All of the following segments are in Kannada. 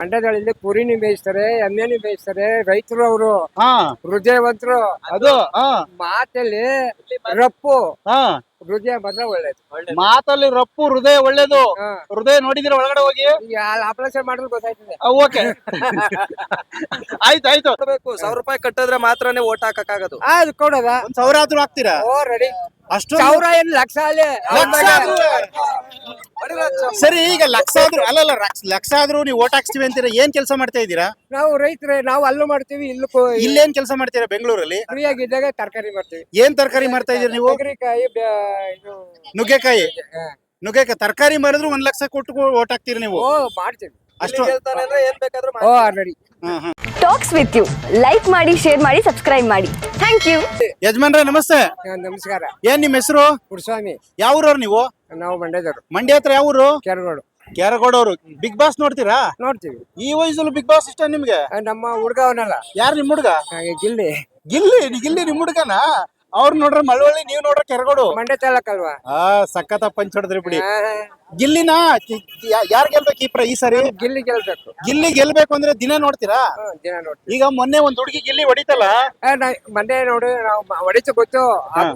ಮಂಡ್ಯದಲ್ಲಿ ಕುರಿನಿ ಬೇಯಿಸ್ತಾರೆ, ಎಮ್ಮೆನಿ ಬೇಯಿಸ್ತಾರೆ. ರೈತರು ಅವರು ಹಾ ಹೃದಯವಂತರು. ಅದು ಮಾತಲ್ಲಿ ರಪ್ಪು, ಹಾ ಹೃದಯ ಬಂದ್ರೆ ಒಳ್ಳೇದು. ಮಾತಲ್ಲಿ ರಪ್ಪು, ಹೃದಯ ಒಳ್ಳೇದು. ಹಾ. ಹೃದಯ ನೋಡಿದಿರ ಒಳಗಡೆ ಹೋಗಿ? ಈಗ ಆಪರೇಷನ್ ಮಾಡಿದ್ರೆ ಗೊತ್ತಾಯ್ತದೆ. ಓಕೆ ಆಯ್ತು. 1,000 ರೂಪಾಯಿ ಕಟ್ಟಿದ್ರೆ ಮಾತ್ರನೇ ಓಟ್ ಹಾಕಕ್ಕಾಗೋದು. ಅದು ಕೊಡೋದ 1,000 ಆದ್ರೂ ಹಾಕ್ತೀರಾ? ಓ ರೆಡಿ. ಅಷ್ಟು 1,000 ಏನ್ ಲಕ್ಷ ಅಲ್ಲಿ. ಸರಿ, ಈಗ ಲಕ್ಷ ಆದ್ರೂ ನೀವು ಓಟ್ ಹಾಕ್ಸ್ತೀವಿ ಅಂತೀರಾ. ಏನ್ ಕೆಲಸ ಮಾಡ್ತಾ ಇದ್ದೀರಾ? ನಾವು ರೈತರೇ, ನಾವು ಅಲ್ಲೂ ಮಾಡ್ತೀವಿ, ಇಲ್ಲೂ ಇಲ್ಲೇನ್ ಕೆಲಸ ಮಾಡ್ತೀರಾ ಬೆಂಗಳೂರಲ್ಲಿ? ಫ್ರೀಯಾಗಿದ್ದಾಗ ತರಕಾರಿ ಮಾಡ್ತೀವಿ. ಏನ್ ತರಕಾರಿ ಮಾಡ್ತಾ ಇದೀರಿ ನೀವು? ತೊಗರಿಕಾಯಿ, ಇದು ನುಗ್ಗೆಕಾಯಿ. ತರಕಾರಿ ಮಾರಿದ್ರು 1 ಲಕ್ಷ ಕೊಟ್ಟು ಓಟ್ ಹಾಕ್ತೀರಿ ನೀವು? ಓ ಮಾಡ್ತೀವಿ. ಅಷ್ಟು ಹೇಳ್ತಾನೆ ಅಂದ್ರೆ ಏನ್ ಬೇಕಾದ್ರೂ ಓ ready. Talks with you like ಮಾಡಿ, ಶೇರ್ ಮಾಡಿ, ಸಬ್ಸ್ಕ್ರೈಬ್ ಮಾಡಿ. Thank you. ಯಜಮಾನ್ರೆ ನಮಸ್ತೆ. ನಮಸ್ಕಾರ. ಏನ್ ನಿಮ್ ಹೆಸರು? ಪುರುಸ್ವಾಮಿ. ಯಾವ ಊರವ್ರು ನೀವು? ನಾವು ಮಂಡ್ಯದವರು. ಮಂಡ್ಯ ಹತ್ರ ಯಾವ ಊರು? ಕೆರಗೋಡು. ಕ್ಯಾರಗೋಡವ್ರು. ಬಿಗ್ ಬಾಸ್ ನೋಡ್ತೀರಾ? ನೋಡ್ತೀವಿ. ಈ ವಯಸ್ಸಲ್ಲಿ ಬಿಗ್ ಬಾಸ್ ಇಷ್ಟ ನಿಮ್ಗೆ? ನಮ್ಮ ಹುಡುಗ ಅವನಲ್ಲ, ಯಾರು ನಿಮ್ ಹುಡುಗ? ಗಿಲ್ಲಿ. ಗಿಲ್ಲಿ ನಿಮ್ ಹುಡುಗನ? ಅವ್ರು ನೋಡ್ರ ಮಳವಳ್ಳಿ, ನೀವ್ ನೋಡ್ರ ಕೆರಗೋಡು. ಮಂಡ್ಯ ತಾಲೂಕ್ ಅಲ್ವಾ? ಸಖತ್ ಪಂಚ್ ಹೊಡೆದ್ರಿ ಬಿಡಿ. ಗಿಲ್ಲಿನ ಯಾರ್ ಗೆಲ್ಬೇಕು ಈ ಸರಿ? ಗಿಲ್ಲಿ ಗೆಲ್ಬೇಕು. ಗಿಲ್ಲಿ ಗೆಲ್ಬೇಕು ಅಂದ್ರೆ ದಿನ ನೋಡ್ತೀರಾ? ದಿನ ನೋಡ್ತೀವಿ. ಈಗ ಮೊನ್ನೆ ಒಂದ್ ಹುಡುಗಿ ಗಿಲ್ಲಿ ಹೊಡಿತಲ್ಲ, ಮಂಡ್ಯ ನೋಡಿ ನಾವು ಹೊಡಿತು ಗೊತ್ತು.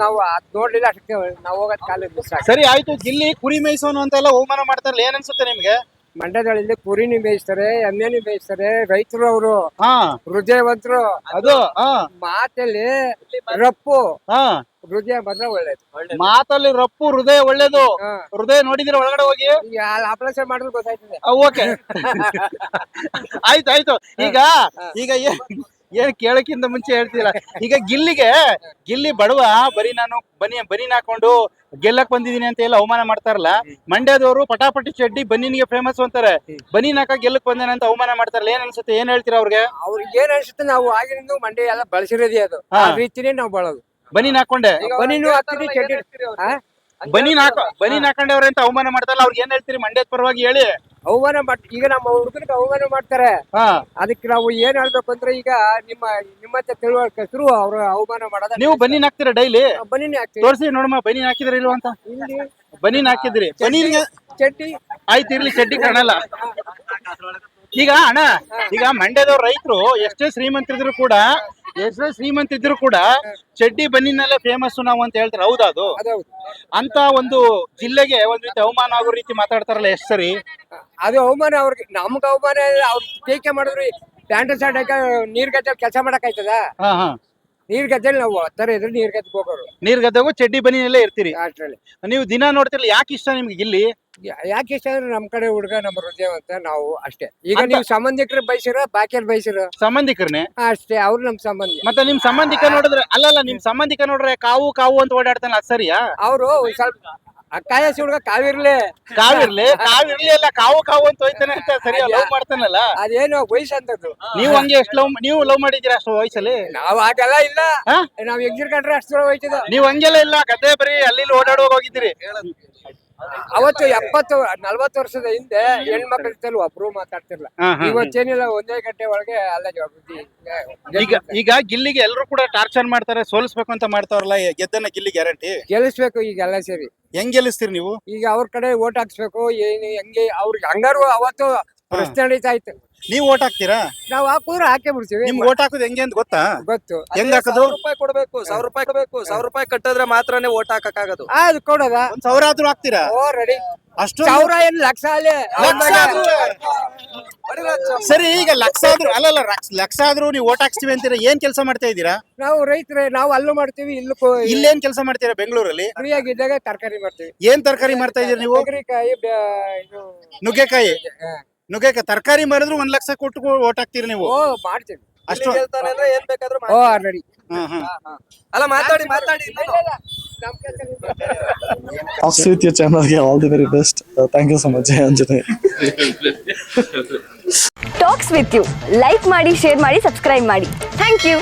ನಾವು ಅದ್ ನೋಡ್ಲಿಲ್ಲ, ಅದಕ್ಕೆ ನಾವು ಹೋಗೋದ್ ಕಾಲ ಮಿಸ್ ಆಗಿ. ಸರಿ ಆಯ್ತು. ಗಿಲ್ಲಿ ಕುರಿ ಮೇಯಿಸೋನು ಅಂತೆಲ್ಲ ಅವಮಾನ ಮಾಡ್ತಾರಲ್ಲ, ಏನ್ ಅನ್ಸುತ್ತೆ ನಿಮ್ಗೆ? ಮಂಡ್ಯದಲ್ಲಿ ಕುರಿನಿ ಬೇಯಿಸ್ತಾರೆ, ಎಮ್ಮೆನಿ ಬೇಯಿಸ್ತಾರೆ. ರೈತರು ಅವರು ಹೃದಯವಂತರು. ಅದು ಮಾತಲ್ಲಿ ರಪ್ಪು, ಹಾ ಹೃದಯ ಬಂದ್ರೆ ಒಳ್ಳೇದು. ಮಾತಲ್ಲಿ ರಪ್ಪು, ಹೃದಯ ಒಳ್ಳೇದು. ಹೃದಯ ನೋಡಿದಿರ ಒಳಗಡೆ ಹೋಗಿ? ಈಗ ಆಪರೇಷನ್ ಮಾಡಿದ್ರೆ ಗೊತ್ತಾಯ್ತದೆ. ಓಕೆ ಆಯ್ತು. ಈಗ ಏನ್ ಕೇಳಕ್ಕಿಂತ ಮುಂಚೆ ಹೇಳ್ತೀರಾ? ಈಗ ಗಿಲ್ಲಿ ಬಡವ, ಬರೀ ನಾನು ಬನೀನ್ ಹಾಕೊಂಡು ಗೆಲ್ಲಕ್ ಬಂದಿದೀನಿ ಅಂತ ಎಲ್ಲ ಅವಮಾನ ಮಾಡ್ತಾರಲ್ಲ. ಮಂಡ್ಯದವರು ಪಟಾಪಟಿ ಚಡ್ಡಿ ಬನೀನ್ಗೆ ಫೇಮಸ್ ಅಂತಾರೆ. ಬನೀನ್ ಹಾಕ ಗೆಲ್ಲಕ್ ಬಂದೇನೆ ಅಂತ ಅವಮಾನ ಮಾಡ್ತಾರಲ್ಲ, ಏನ್ ಅನ್ಸುತ್ತೆ? ಏನ್ ಹೇಳ್ತೀರಾ ಅವ್ರಿಗೆ? ಅವ್ರಿಗೆ ಏನ್ ಅನ್ಸುತ್ತೆ, ನಾವು ಆಗಿನಿಂದ ಮಂಡ್ಯ ಎಲ್ಲ ಬಳಸಿರೋದೇ ಅದು. ಆ ರೀತಿನೇ ನಾವು ಬಳೋದು. ಬನೀನ್ ಹಾಕೊಂಡೆ ಬನೀನು ಹಾಕ್ತೀರಿ, ಚಡ್ಡಿ. ಬನೀನ್ ಹಾಕೊಂಡವ್ರೆ ಅಂತ ಅವಮಾನ ಮಾಡ್ತಾರಲ್ಲ, ಅವ್ರಿಗೆ ಏನ್ ಹೇಳ್ತೀರಿ ಮಂಡ್ಯದ ಪರವಾಗಿ ಹೇಳಿ? ಅವಮಾನ ಈಗ ನಮ್ಮ ಹುಡುಗರಿಗೆ ಅವಮಾನ ಮಾಡ್ತಾರೆ. ಅದಕ್ಕೆ ನಾವು ಏನ್ ಹೇಳ್ಬೇಕು ಅಂದ್ರೆ, ಈಗ ನಿಮ್ಮ ತಿಳುವಳಿಕೆ ಶುರು ಅವ್ರ ಅವಮಾನ ಮಾಡೋದ. ನೀವು ಬನೀನ್ ಹಾಕ್ತೀರಾ ಡೈಲಿ? ಬನೀನ್ ಹಾಕ್ತೀವಿ. ತೋರಿಸಿ ನೋಡಮ್ಮ, ಬನೀನ್ ಹಾಕಿದ್ರಿ ಇಲ್ವಾ ಅಂತ. ಇಲ್ಲಿ ಬನೀನ್ ಹಾಕಿದ್ರಿ? ಬನೀನ್ಗೆ ಚಡ್ಡಿ ಆಯ್ತು, ಇರ್ಲಿ, ಚಡ್ಡಿ ಕಾಣಲ್ಲ. ಈಗ ಅಣ್ಣ, ಈಗ ಮಂಡ್ಯದವ್ರ ರೈತರು ಎಷ್ಟೇ ಶ್ರೀಮಂತರಿದ್ರು ಕೂಡ ಚಡ್ಡಿ ಬನ್ನಿನಲ್ಲೇ ಫೇಮಸ್ ನಾವು ಅಂತ ಹೇಳ್ತಾರೆ. ಹೌದಾ? ಅದು ಅಂತ ಒಂದು ಜಿಲ್ಲೆಗೆ ಒಂದ್ ರೀತಿ ಅವಮಾನ ಆಗೋ ರೀತಿ ಮಾತಾಡ್ತಾರಲ್ಲ, ಎಷ್ಟು ಸರಿ ಅದು ಅವಮಾನ? ಅವ್ರಿಗೆ ನಮ್ಗೆ ಅವಮಾನ. ಅವ್ರು ಟೀಕೆ ಮಾಡಿದ್ರು. ಪ್ಯಾಂಟ್ ಶರ್ಟ್ ಹಾಕ ನೀರ್ ಗದ್ದೆಯಲ್ಲಿ ಕೆಲಸ ಮಾಡಕ್ ಆಯ್ತದ? ನೀರ್ ಗದ್ದೆಯಲ್ಲಿ ನಾವು ತರ ಇದ್ರೆ ನೀರ್ ಗದ್ದೆಗೆ ಹೋಗೋರು. ನೀರ್ ಗದ್ದೆಗೂ ಚಡ್ಡಿ ಬನ್ನಿನಲ್ಲೇ ಇರ್ತೀರಿ ಅಷ್ಟ್ರಲ್ಲಿ. ನೀವು ದಿನ ನೋಡ್ತಿರಲ್ಲ, ಯಾಕೆ ಇಷ್ಟ ನಿಮ್ಗೆ ಗಿಲ್ಲಿ? ಯಾಕೆ ಇಷ್ಟ ಅಂದ್ರೆ ನಮ್ ಕಡೆ ಹುಡುಗ, ನಮ್ಮ ಹೃದಯ ಅಂತ ನಾವು ಅಷ್ಟೇ. ಈಗ ನೀವು ಸಂಬಂಧಿಕರು ಬಯಸಿರ, ಬಾಕಿಯರ್ ಬಯಸಿರ? ಸಂಬಂಧಿಕರನ್ನೇ ಅಷ್ಟೇ. ಅವ್ರು ನಮ್ ಸಂಬಂಧಿ. ಮತ್ತೆ ನಿಮ್ ಸಂಬಂಧಿಕ ನೋಡಿದ್ರೆ ನಿಮ್ ಸಂಬಂಧಿಕ ನೋಡ್ರೆ ಕಾವು ಅಂತ ಓಡಾಡ್ತಾನಲ್ಲ, ಅದು ಸರಿಯಾ? ಅವರು ಸ್ವಲ್ಪ ಕಾಯಸಿ ಹುಡುಗ ಕಾವಿರ್ಲಿ ಅಲ್ಲ, ಕಾವು ಅಂತ ಹೋಯ್ತಾನೆ ಅಂತ ಸರಿಯಾ? ಲವ್ ಮಾಡ್ತಾನಲ್ಲ, ಅದೇನು ವಯಸ್ಸು ಅಂತದ್ದು. ನೀವು ಹಂಗೆ ನೀವು ಲವ್ ಮಾಡಿದ್ದೀರಾ ಅಷ್ಟು ವಯಸ್ಸಲ್ಲಿ? ನಾವ್ ಹಾಗೆಲ್ಲ ಇಲ್ಲ. ನಾವ್ ಎಗ್ಜಿರ್ಕೊಂಡ್ರೆ ಅಷ್ಟು ಹೋಯ್ತದ. ನೀವ್ ಹಂಗೆಲ್ಲ ಇಲ್ಲ, ಗದ್ದೆ ಬರೀ ಅಲ್ಲಿ ಓಡಾಡುವಾಗ ಹೋಗಿದ್ದೀರಿ. ಅವತ್ತು 40 ವರ್ಷದ ಹಿಂದೆ ಹೆಣ್ಮಕ್ಳ ಜೊತೆ ಒಬ್ರು ಮಾತಾಡ್ತಿರ್ಲ. ಇವತ್ತೇನಿಲ್ಲ, 1 ಗಂಟೆ ಒಳಗೆ ಅಲ್ಲ ಅಭಿವೃದ್ಧಿ. ಈಗ ಗಿಲ್ಲಿಗೆ ಎಲ್ಲರೂ ಕೂಡ ಟಾರ್ಚರ್ ಮಾಡ್ತಾರೆ, ಸೋಲಿಸ್ಬೇಕು ಅಂತ ಮಾಡ್ತಾರಲ್ಲ, ಗೆದ್ದನ್ನ ಗಿಲ್ಲಿ ಗ್ಯಾರಂಟಿ ಗೆಲ್ಲಿಸ್ಬೇಕು. ಈಗೆಲ್ಲ ಸೇರಿ ಹೆಂಗ್ ಗೆಲ್ಲಿಸ್ತೀರಿ ನೀವು? ಈಗ ಅವ್ರ ಕಡೆ ಓಟ್ ಹಾಕ್ಸ್ಬೇಕು. ಏನು ಹೆಂಗೆ ಅವ್ರಿಗೆ ಹಂಗಾರು ಅವತ್ತು ಪ್ರಶ್ನೆ ನಡೀತಾ ಇತ್ತು. ನೀವ್ ಓಟ್ ಹಾಕ್ತೀರಾ? ನಾವ್ ಹಾಕಿದ್ರೆ ಹಾಕೇ ಬಿಡ್ತೀವಿ. ನಿಮ್ಗೆ ಓಟ್ ಹಾಕೋದು ಹೆಂಗೆ ಅಂತ ಗೊತ್ತಾ? ಗೊತ್ತು. ಹೆಂಗ್ ಹಾಕೋದು? 1,000 ರೂಪಾಯಿ ಕೊಡ್ಬೇಕು. 1,000 ರೂಪಾಯಿ ಕಟ್ಟಿದ್ರೆ ಮಾತ್ರನೇ ಓಟ್ ಹಾಕಕ್ಕಾಗೋದು. ಅದು ಕೊಡೋದ 1,000 ಆದ್ರೂ ಹಾಕ್ತೀರಾ? ಓ ರೆಡಿ. ಅಷ್ಟು 1,000 ಏನ್ ಲಕ್ಷ ಅಲ್ಲಿ. ಸರಿ, ಈಗ ಲಕ್ಷ ಆದ್ರೂ ನೀವು ಓಟ್ ಹಾಕ್ಸ್ತೀವಿ ಅಂತೀರಾ. ಏನ್ ಕೆಲಸ ಮಾಡ್ತಾ ಇದ್ದೀರಾ? ನಾವು ರೈತರೇ, ನಾವು ಅಲ್ಲೂ ಮಾಡ್ತೀವಿ, ಇಲ್ಲೇನ್ ಕೆಲಸ ಮಾಡ್ತೀರಾ ಬೆಂಗಳೂರಲ್ಲಿ? ಫ್ರೀಯಾಗಿದ್ದಾಗ ತರಕಾರಿ ಮಾಡ್ತೀವಿ. ಏನ್ ತರಕಾರಿ ಮಾಡ್ತಾ ಇದೀರಿ ನೀವು? ತೊಗರಿಕಾಯಿ, ನುಗ್ಗೆಕಾಯಿ. ತರಕಾರಿ ಮಾರಿದ್ರು 1 ಲಕ್ಷ ಕೊಟ್ಟು ಓಟ್ ಹಾಕ್ತೀರಿ ನೀವು? ಓ ಮಾಡ್ತೀವಿ. ಅಷ್ಟು ಹೇಳ್ತಾನೆ ಅಂದ್ರೆ ಏನ್ ಬೇಕಾದ್ರೂ ಓ ರೆಡಿ. ಅಲ್ಲ, ಮಾತಾಡಿ. Talks with your channel. All the very best. Thank you so much, Anjane. Talks with you like ಮಾಡಿ, ಶೇರ್ ಮಾಡಿ, ಸಬ್ಸ್ಕ್ರೈಬ್ ಮಾಡಿ. Thank you.